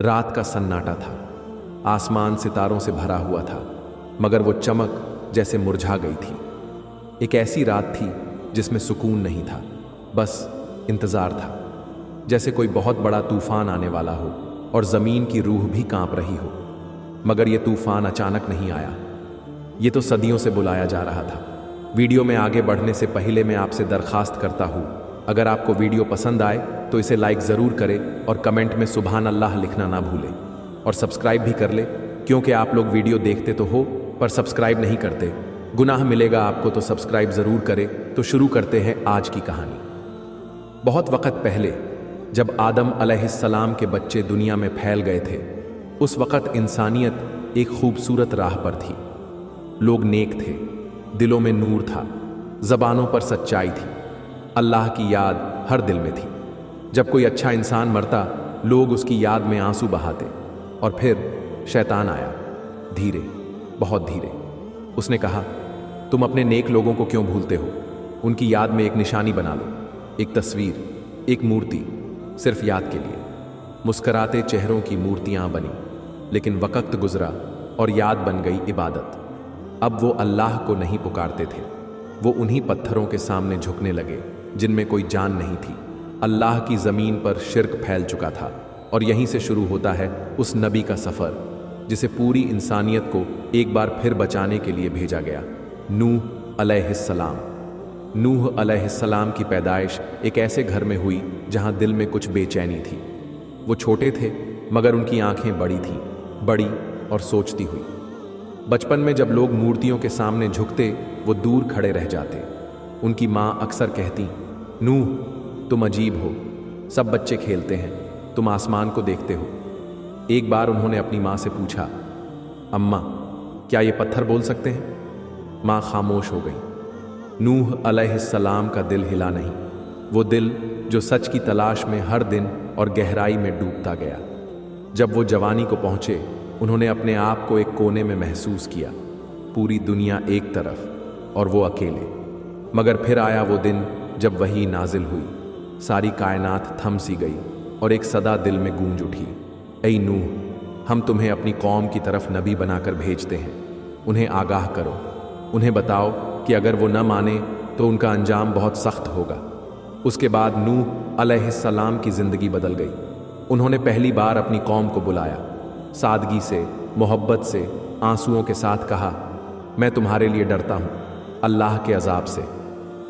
रात का सन्नाटा था। आसमान सितारों से भरा हुआ था, मगर वो चमक जैसे मुरझा गई थी। एक ऐसी रात थी जिसमें सुकून नहीं था, बस इंतजार था, जैसे कोई बहुत बड़ा तूफान आने वाला हो और जमीन की रूह भी कांप रही हो। मगर ये तूफान अचानक नहीं आया, ये तो सदियों से बुलाया जा रहा था। वीडियो में आगे बढ़ने से पहले मैं आपसे दरखास्त करता हूँ, अगर आपको वीडियो पसंद आए तो इसे लाइक ज़रूर करें और कमेंट में सुभान अल्लाह लिखना ना भूलें, और सब्सक्राइब भी कर ले, क्योंकि आप लोग वीडियो देखते तो हो पर सब्सक्राइब नहीं करते। गुनाह मिलेगा आपको, तो सब्सक्राइब ज़रूर करें। तो शुरू करते हैं आज की कहानी। बहुत वक्त पहले जब आदम अलैहिस्सलाम के बच्चे दुनिया में फैल गए थे, उस वक़्त इंसानियत एक खूबसूरत राह पर थी। लोग नेक थे, दिलों में नूर था, ज़बानों पर सच्चाई थी, अल्लाह की याद हर दिल में थी। जब कोई अच्छा इंसान मरता, लोग उसकी याद में आंसू बहाते, और फिर शैतान आया, धीरे, बहुत धीरे। उसने कहा, तुम अपने नेक लोगों को क्यों भूलते हो? उनकी याद में एक निशानी बना लो, एक तस्वीर, एक मूर्ति, सिर्फ याद के लिए। मुस्कराते चेहरों की मूर्तियां बनी, लेकिन वक्त गुजरा और याद बन गई इबादत। अब वो अल्लाह को नहीं पुकारते थे, वो उन्हीं पत्थरों के सामने झुकने लगे जिनमें कोई जान नहीं थी। अल्लाह की ज़मीन पर शिर्क फैल चुका था, और यहीं से शुरू होता है उस नबी का सफ़र जिसे पूरी इंसानियत को एक बार फिर बचाने के लिए भेजा गया, नूह अलैहिस्सलाम। नूह अलैहिस्सलाम की पैदाइश एक ऐसे घर में हुई जहां दिल में कुछ बेचैनी थी। वो छोटे थे, मगर उनकी आंखें बड़ी थीं, बड़ी और सोचती हुई। बचपन में जब लोग मूर्तियों के सामने झुकते, वो दूर खड़े रह जाते। उनकी माँ अक्सर कहती, नूह तुम अजीब हो, सब बच्चे खेलते हैं, तुम आसमान को देखते हो। एक बार उन्होंने अपनी माँ से पूछा, अम्मा क्या ये पत्थर बोल सकते हैं? माँ खामोश हो गई। नूह अलैहिस्सलाम का दिल हिला नहीं, वो दिल जो सच की तलाश में हर दिन और गहराई में डूबता गया। जब वो जवानी को पहुँचे, उन्होंने अपने आप को एक कोने में महसूस किया, पूरी दुनिया एक तरफ और वो अकेले। मगर फिर आया वो दिन जब वही नाजिल हुई, सारी कायनात थम सी गई और एक सदा दिल में गूंज उठी, ऐ नूह, हम तुम्हें अपनी कौम की तरफ नबी बनाकर भेजते हैं। उन्हें आगाह करो, उन्हें बताओ कि अगर वो न माने तो उनका अंजाम बहुत सख्त होगा। उसके बाद नूह अलैहिस्सलाम की ज़िंदगी बदल गई। उन्होंने पहली बार अपनी कौम को बुलाया, सादगी से, मोहब्बत से, आंसुओं के साथ कहा, मैं तुम्हारे लिए डरता हूँ, अल्लाह के अजाब से।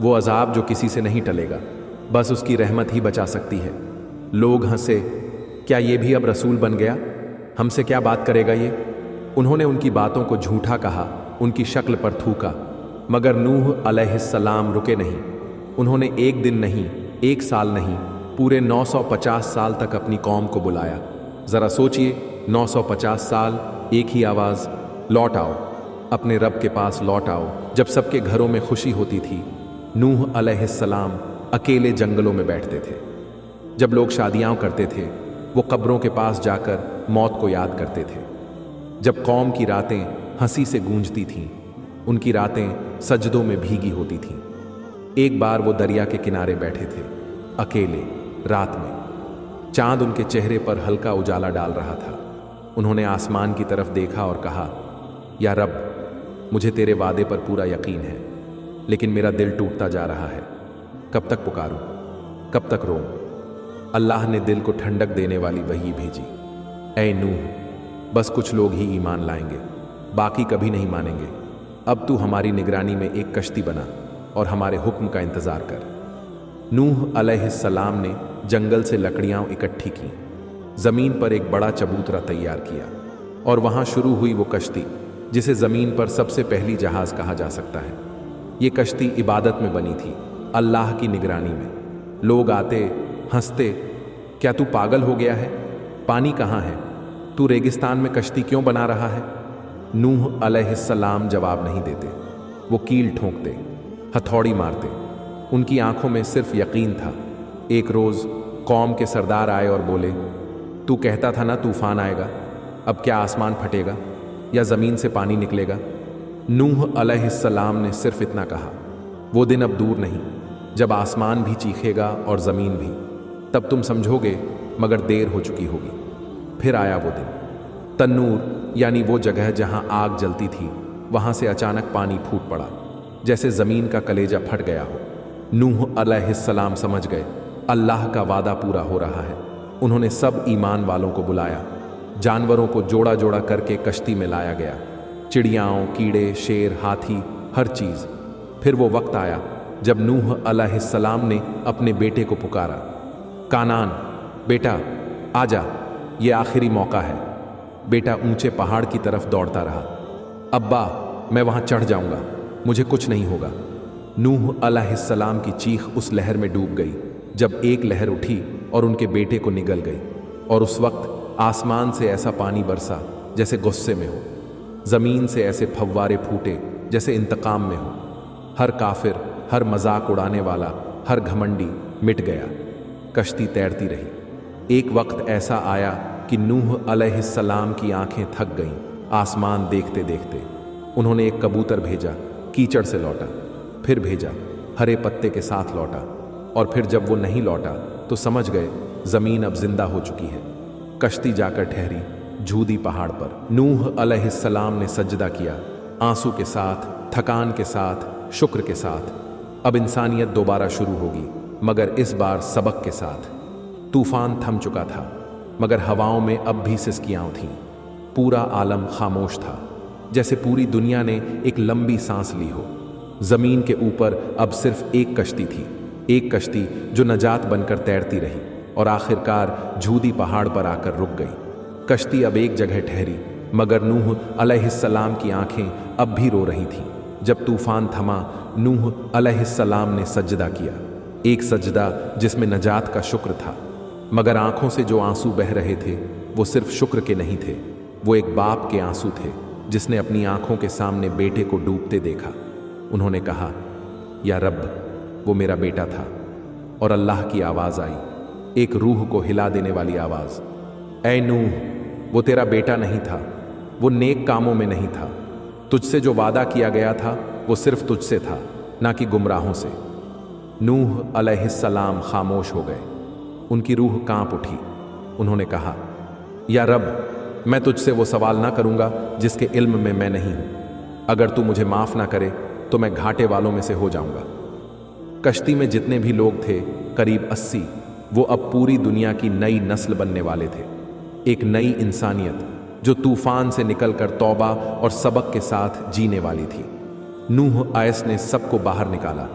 वो अजाब जो किसी से नहीं टलेगा, बस उसकी रहमत ही बचा सकती है। लोग हंसे, क्या ये भी अब रसूल बन गया? हमसे क्या बात करेगा ये? उन्होंने उनकी बातों को झूठा कहा, उनकी शक्ल पर थूका, मगर नूह अलैहिस्सलाम रुके नहीं। उन्होंने एक दिन नहीं, एक साल नहीं, पूरे 950 साल तक अपनी कौम को बुलाया। ज़रा सोचिए, 950 साल एक ही आवाज़, लौट आओ, अपने रब के पास लौट आओ। जब सबके घरों में खुशी होती थी, नूह अलैहिस्सलाम अकेले जंगलों में बैठते थे। जब लोग शादियां करते थे, वो कब्रों के पास जाकर मौत को याद करते थे। जब कौम की रातें हंसी से गूंजती थीं, उनकी रातें सजदों में भीगी होती थीं। एक बार वो दरिया के किनारे बैठे थे, अकेले, रात में। चांद उनके चेहरे पर हल्का उजाला डाल रहा था। उन्होंने आसमान की तरफ देखा और कहा, या रब, मुझे तेरे वादे पर पूरा यकीन है, लेकिन मेरा दिल टूटता जा रहा है। कब तक पुकारूं, कब तक रोऊं? अल्लाह ने दिल को ठंडक देने वाली वही भेजी, ऐ नूह, बस कुछ लोग ही ईमान लाएंगे, बाकी कभी नहीं मानेंगे। अब तू हमारी निगरानी में एक कश्ती बना और हमारे हुक्म का इंतज़ार कर। नूह अलैहिस्सलाम ने जंगल से लकड़ियाँ इकट्ठी की, ज़मीन पर एक बड़ा चबूतरा तैयार किया, और वहाँ शुरू हुई वो कश्ती जिसे ज़मीन पर सबसे पहली जहाज़ कहा जा सकता है। ये कश्ती इबादत में बनी थी, अल्लाह की निगरानी में। लोग आते, हंसते, क्या तू पागल हो गया है? पानी कहाँ है? तू रेगिस्तान में कश्ती क्यों बना रहा है? नूह अलैहिस्सलाम जवाब नहीं देते। वो कील ठोंकते, हथौड़ी मारते। उनकी आंखों में सिर्फ यकीन था। एक रोज़ कौम के सरदार आए और बोले, तू कहता था ना तूफान आएगा, अब क्या आसमान फटेगा या ज़मीन से पानी निकलेगा? नूह अलैहिस्सलाम ने सिर्फ इतना कहा, वो दिन अब दूर नहीं जब आसमान भी चीखेगा और ज़मीन भी। तब तुम समझोगे, मगर देर हो चुकी होगी। फिर आया वो दिन। तन्नूर यानी वो जगह जहां आग जलती थी, वहां से अचानक पानी फूट पड़ा, जैसे जमीन का कलेजा फट गया हो। नूह अलैहिस्सलाम समझ गए अल्लाह का वादा पूरा हो रहा है। उन्होंने सब ईमान वालों को बुलाया, जानवरों को जोड़ा जोड़ा करके कश्ती में लाया गया, चिड़ियाओं, कीड़े, शेर, हाथी, हर चीज। फिर वो वक्त आया जब नूह अलैहिस्सलाम ने अपने बेटे को पुकारा, कानान बेटा आजा, ये आखिरी मौका है। बेटा ऊंचे पहाड़ की तरफ दौड़ता रहा, अब्बा मैं वहां चढ़ जाऊंगा, मुझे कुछ नहीं होगा। नूह अलैहिस्सलाम की चीख उस लहर में डूब गई जब एक लहर उठी और उनके बेटे को निगल गई। और उस वक्त आसमान से ऐसा पानी बरसा जैसे गुस्से में हो, जमीन से ऐसे फव्वारे फूटे जैसे इंतकाम में हो। हर काफिर, हर मजाक उड़ाने वाला, हर घमंडी मिट गया। कश्ती तैरती रही। एक वक्त ऐसा आया कि नूह अलैहिस्सलाम की आंखें थक गईं आसमान देखते देखते। उन्होंने एक कबूतर भेजा, कीचड़ से लौटा, फिर भेजा, हरे पत्ते के साथ लौटा, और फिर जब वो नहीं लौटा तो समझ गए जमीन अब जिंदा हो चुकी है। कश्ती जाकर ठहरी झूदी पहाड़ पर। नूह अलैहिस्सलाम ने सजदा किया, आंसू के साथ, थकान के साथ, शुक्र के साथ। अब इंसानियत दोबारा शुरू होगी, मगर इस बार सबक के साथ। तूफान थम चुका था, मगर हवाओं में अब भी सिसकियां थीं। पूरा आलम खामोश था, जैसे पूरी दुनिया ने एक लंबी सांस ली हो। जमीन के ऊपर अब सिर्फ एक कश्ती थी, एक कश्ती जो नजात बनकर तैरती रही और आखिरकार झूदी पहाड़ पर आकर रुक गई। कश्ती अब एक जगह ठहरी, मगर नूह अलैहिस्सलाम की आंखें अब भी रो रही थीं। जब तूफान थमा, नूह अलैहिस्सलाम ने सजदा किया, एक सजदा जिसमें नजात का शुक्र था। मगर आंखों से जो आंसू बह रहे थे वो सिर्फ शुक्र के नहीं थे, वो एक बाप के आंसू थे जिसने अपनी आंखों के सामने बेटे को डूबते देखा। उन्होंने कहा, या रब, वो मेरा बेटा था। और अल्लाह की आवाज आई, एक रूह को हिला देने वाली आवाज, ऐ नूह, वो तेरा बेटा नहीं था, वो नेक कामों में नहीं था। तुझसे जो वादा किया गया था वो सिर्फ तुझसे था, ना कि गुमराहों से। नूह अलैहिस्सलाम खामोश हो गए, उनकी रूह कांप उठी। उन्होंने कहा, या रब, मैं तुझसे वो सवाल ना करूंगा जिसके इल्म में मैं नहीं हूं। अगर तू मुझे माफ ना करे तो मैं घाटे वालों में से हो जाऊंगा। कश्ती में जितने भी लोग थे, करीब 80, वो अब पूरी दुनिया की नई नस्ल बनने वाले थे। एक नई इंसानियत जो तूफान से निकलकर तौबा और सबक के साथ जीने वाली थी। नूह आयस ने सबको बाहर निकाला।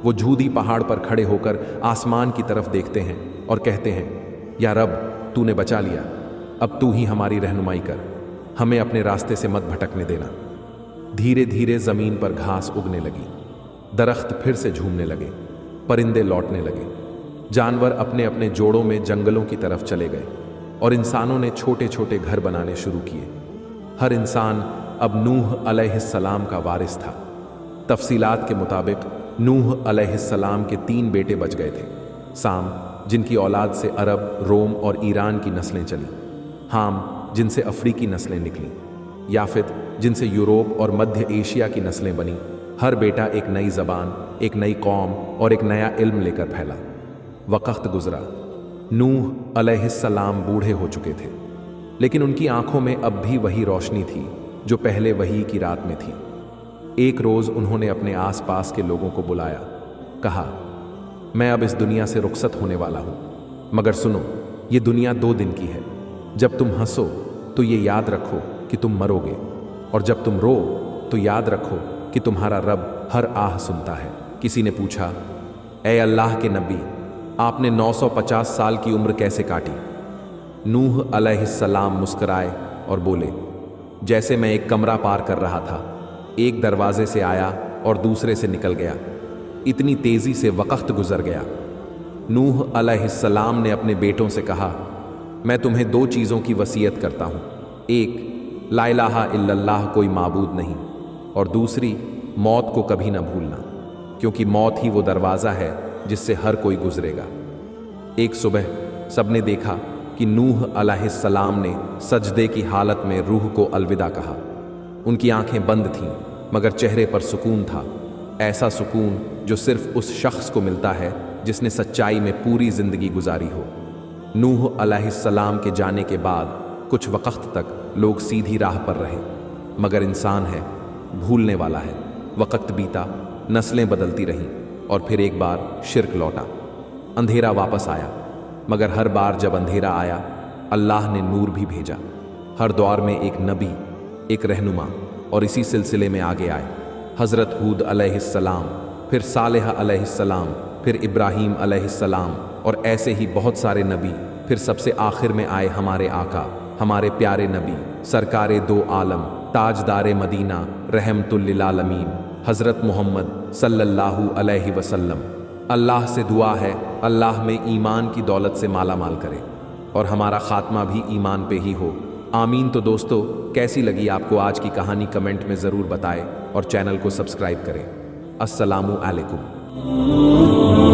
वो झूदी पहाड़ पर खड़े होकर आसमान की तरफ देखते हैं और कहते हैं, या रब, तूने बचा लिया, अब तू ही हमारी रहनुमाई कर, हमें अपने रास्ते से मत भटकने देना। धीरे धीरे जमीन पर घास उगने लगी, दरख्त फिर से झूमने लगे, परिंदे लौटने लगे, जानवर अपने अपने जोड़ों में जंगलों की तरफ चले गए और इंसानों ने छोटे छोटे घर बनाने शुरू किए। हर इंसान अब नूह अलैहिस्सलाम का वारिस था। तफसीलात के मुताबिक नूह अलैहिस्सलाम के 3 बेटे बच गए थे। साम, जिनकी औलाद से अरब, रोम और ईरान की नस्लें चली। हाम, जिनसे अफ्रीकी नस्लें निकलीं। याफित, जिनसे यूरोप और मध्य एशिया की नस्लें बनी। हर बेटा एक नई जबान, एक नई कौम और एक नया इल्म लेकर फैला। वक्त गुजरा, नूह अलैहिस्सलाम बूढ़े हो चुके थे, लेकिन उनकी आंखों में अब भी वही रोशनी थी जो पहले वही की रात में थी। एक रोज उन्होंने अपने आसपास के लोगों को बुलाया, कहा, मैं अब इस दुनिया से रुखसत होने वाला हूं, मगर सुनो, ये दुनिया 2 दिन की है। जब तुम हंसो तो ये याद रखो कि तुम मरोगे, और जब तुम रो तो याद रखो कि तुम्हारा रब हर आह सुनता है। किसी ने पूछा, ऐ अल्लाह के नबी, आपने 950 साल की उम्र कैसे काटी? नूह अलैहिस्सलाम मुस्कुराए और बोले, जैसे मैं एक कमरा पार कर रहा था, एक दरवाजे से आया और दूसरे से निकल गया, इतनी तेजी से वक्त गुजर गया। नूह अलैहिस्सलाम ने अपने बेटों से कहा, मैं तुम्हें 2 चीज़ों की वसीयत करता हूँ, एक, ला इलाहा इल्लल्लाह कोई माबूद नहीं, और दूसरी, मौत को कभी ना भूलना, क्योंकि मौत ही वो दरवाज़ा है जिससे हर कोई गुजरेगा। एक सुबह सबने देखा कि नूह अलैहिस्सलाम ने सजदे की हालत में रूह को अलविदा कहा। उनकी आंखें बंद थीं, मगर चेहरे पर सुकून था, ऐसा सुकून जो सिर्फ उस शख्स को मिलता है जिसने सच्चाई में पूरी जिंदगी गुजारी हो। नूह अलैहिस्सलाम के जाने के बाद कुछ वक्त तक लोग सीधी राह पर रहे, मगर इंसान है, भूलने वाला है। वक्त बीता, नस्लें बदलती रहीं और फिर एक बार शिर्क लौटा। अंधेरा वापस आया, मगर हर बार जब अंधेरा आया अल्लाह ने नूर भी भेजा। हर दौर में एक नबी, एक रहनुमा, और इसी सिलसिले में आगे आए हज़रत हूद अलैहिस्सलाम, फिर सालेह अलैहिस्सलाम, फिर इब्राहीम अलैहिस्सलाम, और ऐसे ही बहुत सारे नबी। फिर सबसे आखिर में आए हमारे आका, हमारे प्यारे नबी, सरकारे दो आलम, ताजदारे मदीना, रहमतुल लिल आलमीन, हज़रत मोहम्मद सल्लल्लाहु अलैहि वसल्लम। अल्लाह से दुआ है अल्लाह में ईमान की दौलत से माला माल करे और हमारा खात्मा भी ईमान पे ही हो, आमीन। तो दोस्तों, कैसी लगी आपको आज की कहानी कमेंट में ज़रूर बताएं और चैनल को सब्सक्राइब करें। अस्सलामु अलैकुम।